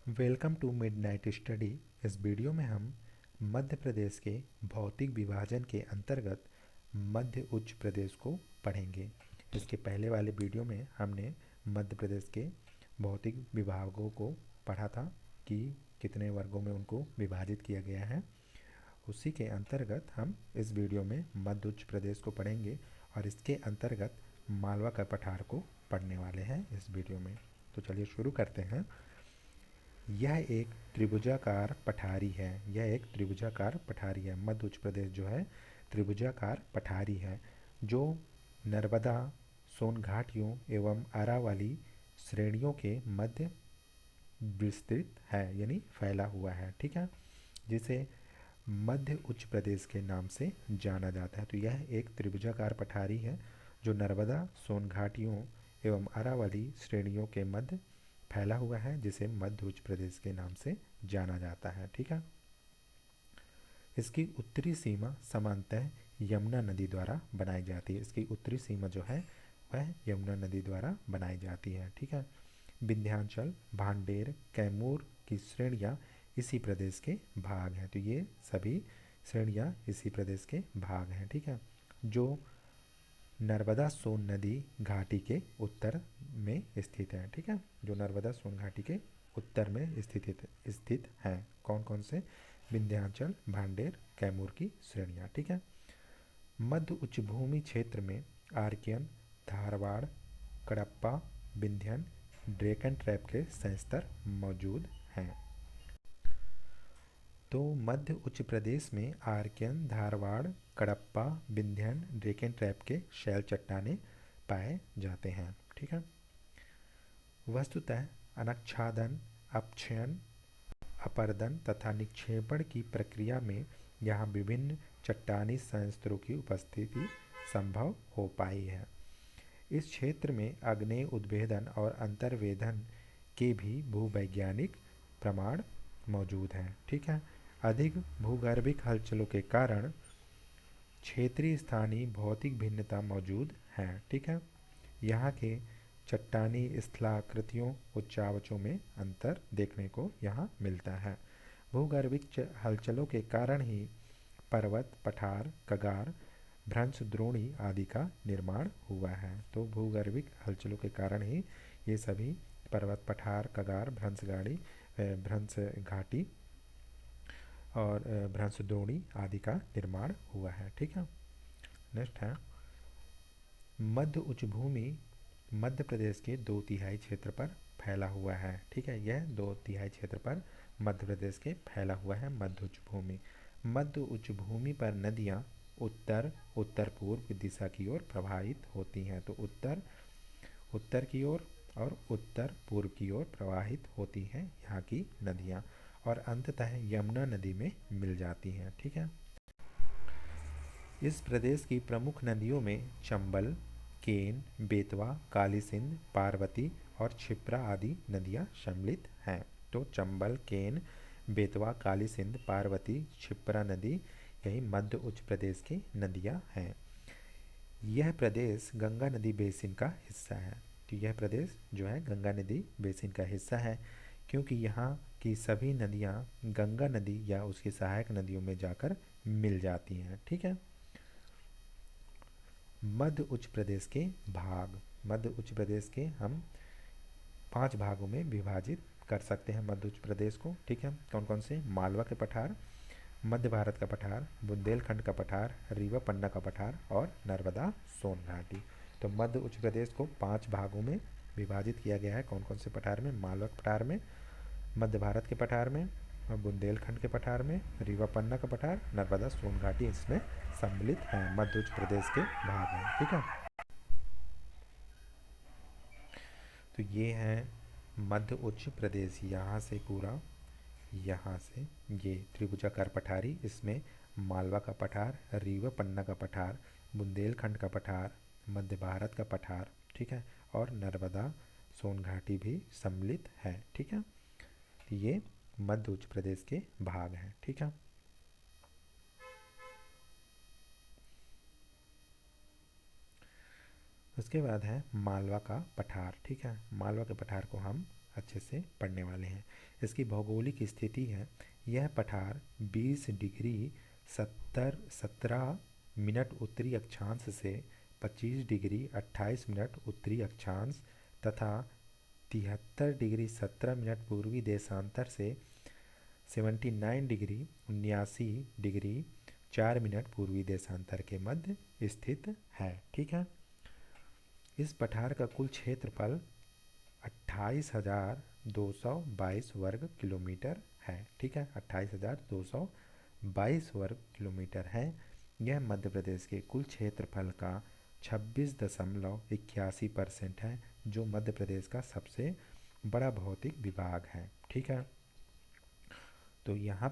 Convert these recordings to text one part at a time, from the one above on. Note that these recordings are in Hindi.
Welcome to midnight study. इस वीडियो में हम मध्य प्रदेश के भौतिक विभाजन के अंतर्गत मध्य उच्च प्रदेश को पढ़ेंगे। इसके पहले वाले वीडियो में हमने मध्य प्रदेश के भौतिक विभागों को पढ़ा था कि कितने वर्गों में उनको विभाजित किया गया है। उसी के अंतर्गत हम इस वीडियो में मध्य उच्च प्रदेश को पढ़ेंगे और इसके अंतर्गत मालवा का पठार को पढ़ने वाले हैं इस वीडियो में। तो चलिए शुरू करते हैं। यह एक त्रिभुजाकार पठारी है। मध्य उच्च प्रदेश जो है त्रिभुजाकार पठारी है जो नर्मदा, सोन घाटियों एवं अरावली श्रेणियों के मध्य विस्तृत है, यानी फैला हुआ है। ठीक है, जिसे मध्य उच्च प्रदेश के नाम से जाना जाता है। तो यह एक त्रिभुजाकार पठारी है जो नर्मदा, सोन घाटियों एवं अरावली श्रेणियों के मध्य फैला हुआ है, जिसे मध्य उच्च प्रदेश के नाम से जाना जाता है। ठीक है, इसकी उत्तरी सीमा सामान्यतः यमुना नदी द्वारा बनाई जाती है। इसकी उत्तरी सीमा जो है वह यमुना नदी द्वारा बनाई जाती है। ठीक है, विंध्याचल, भांडेर, कैमूर की श्रेणियाँ इसी प्रदेश के भाग हैं। तो ये सभी श्रेणियाँ इसी प्रदेश के भाग हैं। ठीक है, जो नर्मदा सोन नदी घाटी के उत्तर में स्थित है। ठीक है, जो नर्मदा सोन घाटी के उत्तर में स्थित हैं। कौन कौन से? विंध्याचल, भांडेर, कैमूर की श्रेणियाँ। ठीक है, मध्य उच्च भूमि क्षेत्र में आर्कियन, धारवाड़, कडप्पा, विंध्यन, ड्रैगन ट्रैप के संस्तर मौजूद हैं। तो मध्य उच्च प्रदेश में आर्कियन, धारवाड़, कडप्पा, विंध्यन, ड्रैगन ट्रैप के शैल चट्टानें पाए जाते हैं। ठीक है, वस्तुतः अनक्षादन, अपक्षयन, अपरदन तथा निक्षेपण की प्रक्रिया में यहाँ विभिन्न चट्टानी संस्तरों की उपस्थिति संभव हो पाई है। इस क्षेत्र में आग्नेय उद्भेदन और अंतर्वेधन के भी भूवैज्ञानिक प्रमाण मौजूद हैं। ठीक है, अधिक भूगर्भिक हलचलों के कारण क्षेत्रीय स्थानीय भौतिक भिन्नता मौजूद है। ठीक है, यहाँ के चट्टानी स्थलाकृतियों, उच्चावचों में अंतर देखने को यहाँ मिलता है। भूगर्भिक हलचलों के कारण ही पर्वत, पठार, कगार, भ्रंश द्रोणी आदि का निर्माण हुआ है। तो भूगर्भिक हलचलों के कारण ही ये सभी पर्वत, पठार, कगार, भ्रंश घाटी और भ्रंश द्रोणी आदि का निर्माण हुआ है। ठीक है, नेक्स्ट है मध्य उच्च भूमि मध्य प्रदेश के 2/3 क्षेत्र पर फैला हुआ है। ठीक है, यह 2/3 क्षेत्र पर मध्य प्रदेश के फैला हुआ है मध्य उच्च भूमि। मध्य उच्च भूमि पर नदियाँ उत्तर उत्तर पूर्व दिशा की ओर प्रवाहित होती हैं। तो उत्तर उत्तर की ओर और उत्तर पूर्व की ओर प्रवाहित होती हैं यहाँ की नदियाँ और अंततः यमुना नदी में मिल जाती हैं। ठीक है, इस प्रदेश की प्रमुख नदियों में चंबल, केन, बेतवा, काली सिंध, पार्वती और क्षिप्रा आदि नदियाँ सम्मिलित हैं। तो चंबल, केन, बेतवा, काली सिंध, पार्वती, क्षिप्रा नदी यही मध्य उच्च प्रदेश की नदियाँ हैं। यह प्रदेश गंगा नदी बेसिन का हिस्सा है। तो यह प्रदेश जो है गंगा नदी बेसिन का हिस्सा है, क्योंकि यहाँ की सभी नदियाँ गंगा नदी या उसकी सहायक नदियों में जाकर मिल जाती हैं। ठीक है, मध्य उच्च प्रदेश के भाग। मध्य उच्च प्रदेश के हम 5 भागों में विभाजित कर सकते हैं मध्य उच्च प्रदेश को। ठीक है, कौन कौन से? मालवा के पठार, मध्य भारत का पठार, बुंदेलखंड का पठार, रीवा पन्ना का पठार और नर्मदा सोन घाटी। तो मध्य उच्च प्रदेश को 5 भागों में विभाजित किया गया है। कौन कौन से पठार में? मालवा के पठार में, मध्य भारत के पठार में, बुंदेलखंड के पठार में, रीवा पन्ना का पठार, नर्मदा सोन घाटी इसमें सम्मिलित हैं, मध्य उच्च प्रदेश के भाग हैं। ठीक है, तो ये है मध्य उच्च प्रदेश। यहाँ से पूरा, यहाँ से ये त्रिभुजाकार पठारी, इसमें मालवा का पठार, रीवा पन्ना का पठार, बुंदेलखंड का पठार, मध्य भारत का पठार, ठीक है, और नर्मदा सोन घाटी भी सम्मिलित है। ठीक है, तो ये मध्य उच्च प्रदेश के भाग हैं। ठीक है, उसके बाद है मालवा का पठार। ठीक है, मालवा के पठार को हम अच्छे से पढ़ने वाले हैं। इसकी भौगोलिक स्थिति है, यह पठार 20 डिग्री 17 मिनट उत्तरी अक्षांश से 25 डिग्री 28 मिनट उत्तरी अक्षांश तथा 73 डिग्री 17 मिनट पूर्वी देशांतर से 79 डिग्री 79 डिग्री 4 मिनट पूर्वी देशांतर के मध्य स्थित है। ठीक है, इस पठार का कुल क्षेत्रफल 28,222 वर्ग किलोमीटर है। ठीक है, 28,222 वर्ग किलोमीटर है। यह मध्य प्रदेश के कुल क्षेत्रफल का 26.81% है, जो मध्य प्रदेश का सबसे बड़ा भौतिक विभाग है। ठीक है, तो यहाँ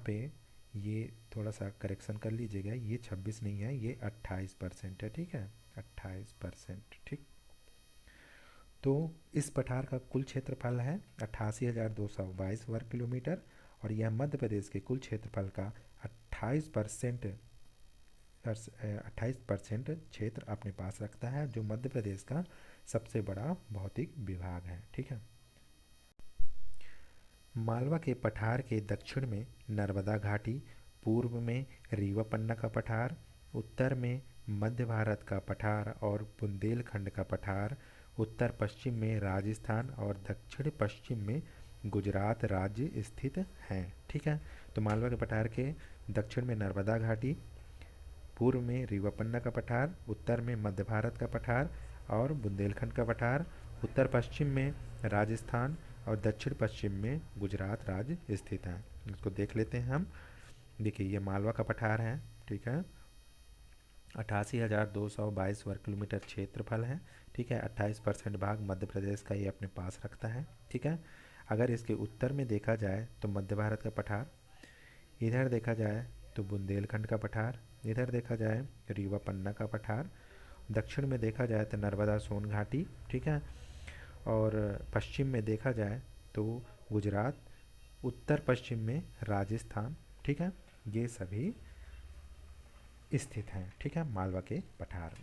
पे ये थोड़ा सा करेक्शन कर लीजिएगा, ये 26 नहीं है, ये 28% है। ठीक है, 28%। ठीक, तो इस पठार का कुल क्षेत्रफल है 88,222 वर्ग किलोमीटर और यह मध्य प्रदेश के कुल क्षेत्रफल का 28% 28% क्षेत्र अपने पास रखता है, जो मध्य प्रदेश का सबसे बड़ा भौतिक विभाग है। ठीक है, मालवा के पठार के दक्षिण में नर्मदा घाटी, पूर्व में रीवा पन्ना का पठार, उत्तर में मध्य भारत का पठार और बुंदेलखंड का पठार, उत्तर पश्चिम में राजस्थान और दक्षिण पश्चिम में गुजरात राज्य स्थित हैं। ठीक है, तो मालवा के पठार के दक्षिण में नर्मदा घाटी, पूर्व में रीवा पन्ना का पठार, उत्तर में मध्य भारत का पठार और बुंदेलखंड का पठार, उत्तर पश्चिम में राजस्थान और दक्षिण पश्चिम में गुजरात राज्य स्थित है। इसको देख लेते हैं हम। देखिए, ये मालवा का पठार है। ठीक है, 88,222 वर्ग किलोमीटर क्षेत्रफल है। ठीक है, 28% भाग मध्य प्रदेश का ये अपने पास रखता है। ठीक है, अगर इसके उत्तर में देखा जाए तो मध्य भारत का पठार, इधर देखा जाए तो बुंदेलखंड का पठार, इधर देखा जाए रीवा पन्ना का पठार, दक्षिण में देखा जाए तो नर्मदा सोन घाटी। ठीक है, और पश्चिम में देखा जाए तो गुजरात, उत्तर पश्चिम में राजस्थान। ठीक है, ये सभी स्थित हैं। ठीक है, मालवा के पठार।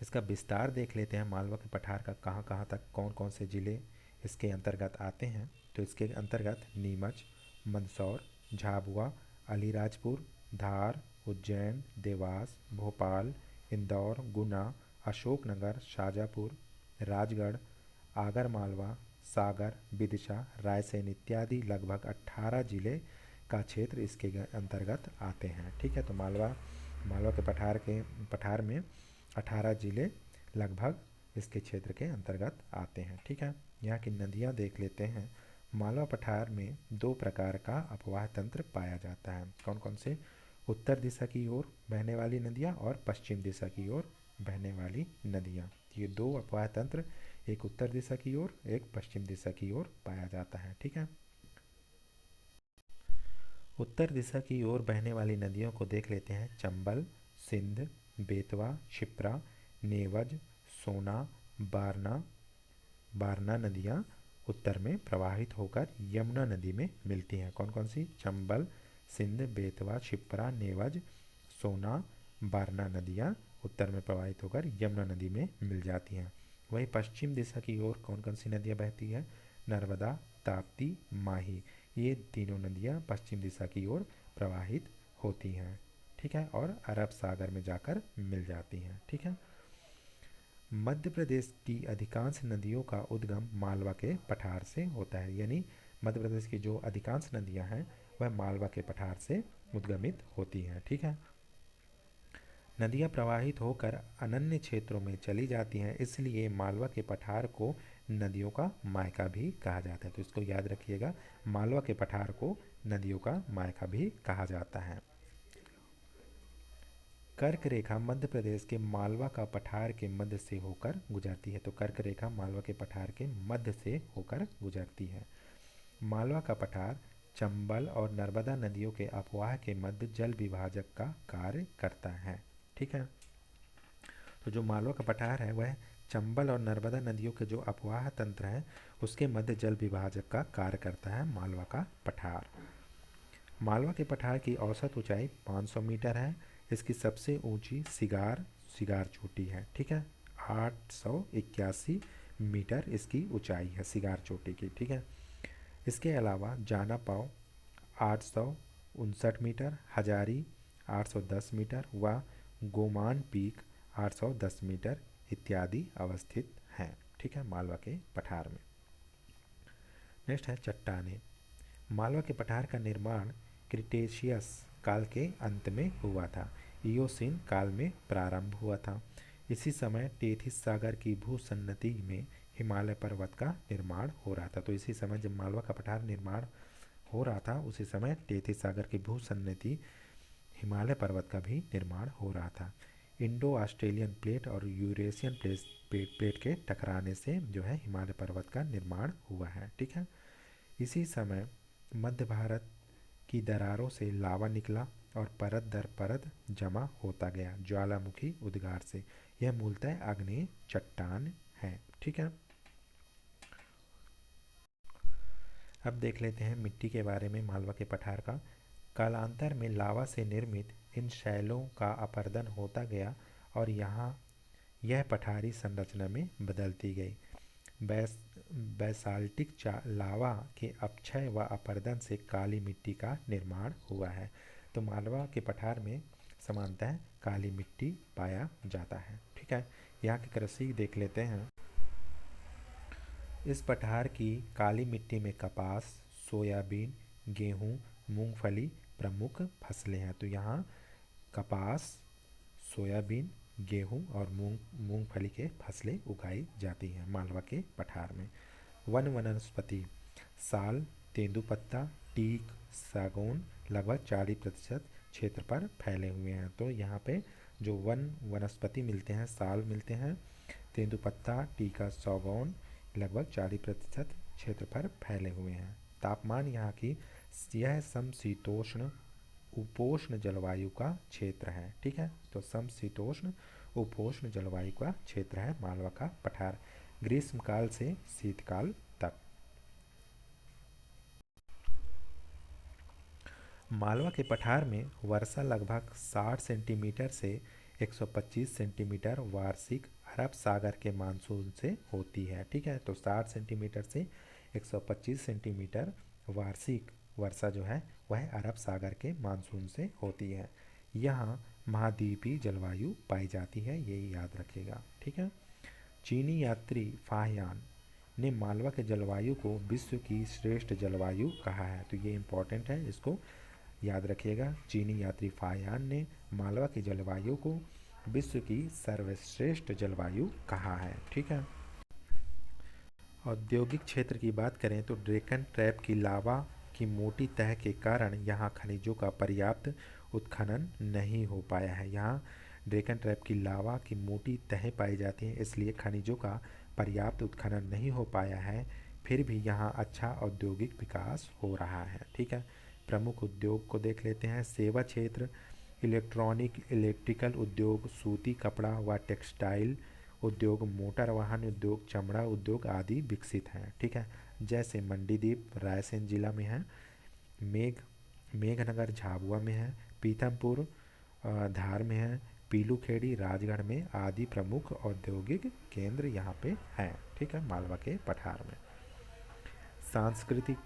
इसका विस्तार देख लेते हैं, मालवा के पठार का कहाँ कहाँ तक कौन कौन से ज़िले इसके अंतर्गत आते हैं। तो इसके अंतर्गत नीमच, मंदसौर, झाबुआ, अलीराजपुर, धार, उज्जैन, देवास, भोपाल, इंदौर, गुना, अशोकनगर, शाजापुर, राजगढ़, आगरमालवा, सागर, विदिशा, रायसेन इत्यादि लगभग 18 जिले का क्षेत्र इसके अंतर्गत आते हैं। ठीक है, तो मालवा के पठार में 18 जिले लगभग इसके क्षेत्र के अंतर्गत आते हैं। ठीक है, यहाँ की नदियाँ देख लेते हैं। मालवा पठार में 2 प्रकार का अपवाह तंत्र पाया जाता है। कौन कौन से? उत्तर दिशा की ओर बहने वाली नदियाँ और पश्चिम दिशा की ओर बहने वाली नदियाँ। ये 2 अपवाह तंत्र, एक उत्तर दिशा की ओर, एक पश्चिम दिशा की ओर पाया जाता है। ठीक है, उत्तर दिशा की ओर बहने वाली नदियों को देख लेते हैं। चंबल, सिंध, बेतवा, क्षिप्रा, नेवज, सोना, बारना बारना नदियाँ उत्तर में प्रवाहित होकर यमुना नदी में मिलती हैं। कौन कौन सी? चंबल, सिंध, बेतवा, क्षिप्रा, नेवज, सोना, बारना नदियाँ उत्तर में प्रवाहित होकर यमुना नदी में मिल जाती हैं। वहीं पश्चिम दिशा की ओर कौन कौन सी नदियाँ बहती हैं? नर्मदा, ताप्ती, माही, ये तीनों नदियाँ पश्चिम दिशा की ओर प्रवाहित होती हैं। ठीक है, और अरब सागर में जाकर मिल जाती हैं। ठीक है, मध्य प्रदेश की अधिकांश नदियों का उद्गम मालवा के पठार से होता है। यानी मध्य प्रदेश की जो अधिकांश नदियां हैं वह मालवा के पठार से उद्गमित होती हैं। ठीक है, नदियां प्रवाहित होकर अनन्य क्षेत्रों में चली जाती हैं, इसलिए मालवा के पठार को नदियों का मायका भी कहा जाता है। तो इसको याद रखिएगा, मालवा के पठार को नदियों का मायका भी कहा जाता है। कर्क रेखा मध्य प्रदेश के मालवा का पठार के मध्य से होकर गुजरती है। तो कर्क रेखा मालवा के पठार के मध्य से होकर गुजरती है। मालवा का पठार चंबल और नर्मदा नदियों के अपवाह के मध्य जल विभाजक का कार्य करता है। ठीक है, तो जो मालवा का पठार है वह चंबल और नर्मदा नदियों के जो अपवाह तंत्र है उसके मध्य जल विभाजक का कार्य करता है मालवा का पठार। मालवा के पठार की औसत ऊंचाई 500 मीटर है। इसकी सबसे ऊंची सिगार चोटी है, ठीक है। 881 मीटर इसकी ऊंचाई है सिगार चोटी की, ठीक है। इसके अलावा जाना पाव 859 मीटर, हजारी 810 मीटर व गोमान पीक 810 मीटर इत्यादि अवस्थित हैं, ठीक है, मालवा के पठार में। नेक्स्ट है चट्टानें। मालवा के पठार का निर्माण क्रिटेशियस काल के अंत में हुआ था, इयोसीन काल में प्रारंभ हुआ था। इसी समय टेथिस सागर की भूसन्नति में हिमालय पर्वत का निर्माण हो रहा था। तो इसी समय जब मालवा का पठार निर्माण हो रहा था उसी समय टेथिस सागर की भूसन्नति हिमालय पर्वत का भी निर्माण हो रहा था। इंडो ऑस्ट्रेलियन प्लेट और यूरेशियन प्लेट के टकराने से जो है हिमालय पर्वत का निर्माण हुआ है, ठीक है। इसी समय मध्य भारत की दरारों से लावा निकला और परत दर परत जमा होता गया ज्वालामुखी उद्गार से। यह मूलतः आग्नेय चट्टान है, ठीक है। अब देख लेते हैं मिट्टी के बारे में मालवा के पठार का। कालांतर में लावा से निर्मित इन शैलों का अपरदन होता गया और यह पठारी संरचना में बदलती गई। बैसाल्टिक लावा के अपक्षय व अपरदन से काली मिट्टी का निर्माण हुआ है। तो मालवा के पठार में सामान्यतः काली मिट्टी पाया जाता है, ठीक है। यहाँ की कृषि देख लेते हैं। इस पठार की काली मिट्टी में कपास, सोयाबीन, गेहूँ, मूंगफली प्रमुख फसलें हैं। तो यहाँ कपास, सोयाबीन, गेहूँ और मूंगफली के फसलें उगाई जाती हैं मालवा के पठार में। वनस्पति साल, तेंदुपत्ता, टीक, सागौन लगभग 40% क्षेत्र पर फैले हुए हैं। तो यहाँ पे जो वनस्पति मिलते हैं, साल मिलते हैं, तेंदुपत्ता, टीका, सागौन लगभग 40% क्षेत्र पर फैले हुए हैं। तापमान यहाँ की यह समशीतोष्ण उपोष्ण जलवायु का क्षेत्र है, ठीक है। तो समशीतोष्ण उपोष्ण जलवायु का क्षेत्र है मालवा का पठार, ग्रीष्मकाल से शीतकाल तक। मालवा के पठार में वर्षा लगभग 60 सेंटीमीटर से 125 सेंटीमीटर वार्षिक अरब सागर के मानसून से होती है, ठीक है। तो 60 सेंटीमीटर से 125 सेंटीमीटर वार्षिक वर्षा जो है वह अरब सागर के मानसून से होती है। यहाँ महाद्वीपीय जलवायु पाई जाती है, यही याद रखिएगा, ठीक है। चीनी यात्री फाहियान ने मालवा के जलवायु को विश्व की श्रेष्ठ जलवायु कहा है। तो ये इम्पोर्टेंट है, इसको याद रखिएगा। चीनी यात्री फाहियान ने मालवा की जलवायु को विश्व की सर्वश्रेष्ठ जलवायु कहा है, ठीक है। औद्योगिक क्षेत्र की बात करें तो डेक्कन ट्रैप की लावा की मोटी तह के कारण यहाँ खनिजों का पर्याप्त उत्खनन नहीं हो पाया है। यहाँ डेक्कन ट्रैप की लावा की मोटी तहें पाई जाती हैं, इसलिए खनिजों का पर्याप्त उत्खनन नहीं हो पाया है। फिर भी यहाँ अच्छा औद्योगिक विकास हो रहा है, ठीक है। प्रमुख उद्योग को देख लेते हैं। सेवा क्षेत्र इलेक्ट्रिकल उद्योग, सूती कपड़ा व टेक्सटाइल उद्योग, मोटर वाहन उद्योग, चमड़ा उद्योग आदि विकसित हैं, ठीक है। जैसे मंडीदीप रायसेन जिला में है, मेघनगर झाबुआ में है, पीथमपुर धार में है, पीलूखेड़ी राजगढ़ में आदि प्रमुख औद्योगिक केंद्र यहाँ पे हैं, ठीक है, मालवा के पठार में। सांस्कृतिक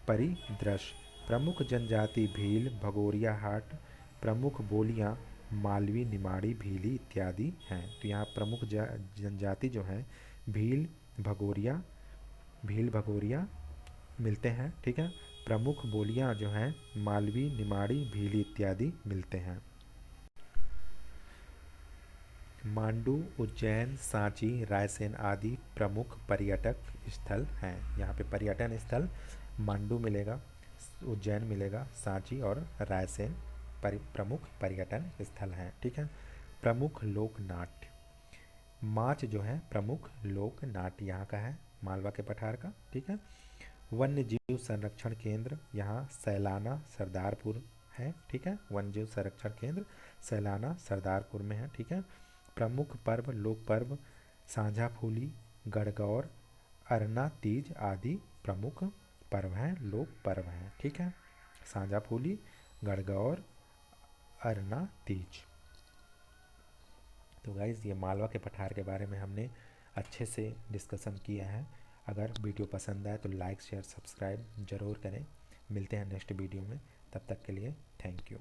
परिदृश्य प्रमुख जनजाति भील, भगोरिया हाट, प्रमुख बोलियाँ मालवी, निमाड़ी, भीली इत्यादि हैं। तो यहाँ प्रमुख जनजाति जो है भील भगोरिया मिलते हैं, ठीक है। प्रमुख बोलियाँ जो हैं मालवी, निमाड़ी, भीली इत्यादि मिलते हैं। मांडू, उज्जैन, सांची, रायसेन आदि प्रमुख पर्यटक स्थल हैं। यहाँ पे पर्यटन स्थल मांडू मिलेगा, उज्जैन मिलेगा, सांची और रायसेन प्रमुख पर्यटन स्थल हैं, ठीक है। प्रमुख लोक नाट्य माच जो है प्रमुख लोक नाट्य यहाँ का है मालवा के पठार का, ठीक है। वन्य जीव संरक्षण केंद्र यहाँ सैलाना सरदारपुर है, ठीक है। वन्य जीव संरक्षण केंद्र सैलाना सरदारपुर में है, ठीक है। प्रमुख पर्व लोक पर्व साझा फूली, गणगौर, अरना तीज आदि प्रमुख पर्व हैं, लोक पर्व हैं, ठीक है। साझा फूली, गणगौर, अरना तीज। तो गाइज़ ये मालवा के पठार के बारे में हमने अच्छे से डिस्कशन किया है। अगर वीडियो पसंद आए तो लाइक शेयर सब्सक्राइब ज़रूर करें। मिलते हैं नेक्स्ट वीडियो में, तब तक के लिए थैंक यू।